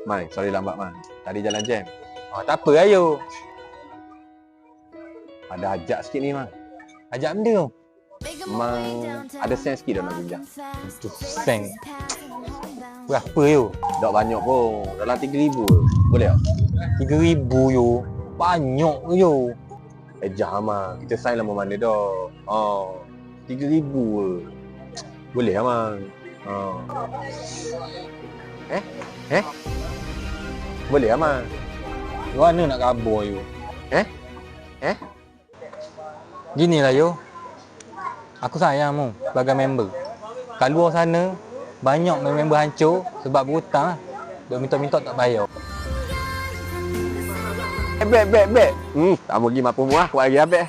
Mai, sorry lambat Man. Tadi jalan jam. Tak apa ayo. Ada ajak sikit ni Man. Ajak benda tu. Memang ada sen sikit dah nak pinjam. Tu sen. Berapa yo? Tak banyak pun. Dalam 3,000 je. Boleh tak? 3,000 yo. Banyak yo. Jangan Man. Kita sign lama mana dah. 3,000 je. Boleh lah Man. Boleh lah Man. Mana nak kabur yo? Eh? Ginilah yo. Aku sayang mu sebagai member. Kat luar sana banyak member hancur sebab berhutang lah. Duk minta-minta tak bayar. Bet. Tak mau pergi mampu muah. Kuat lagi habis.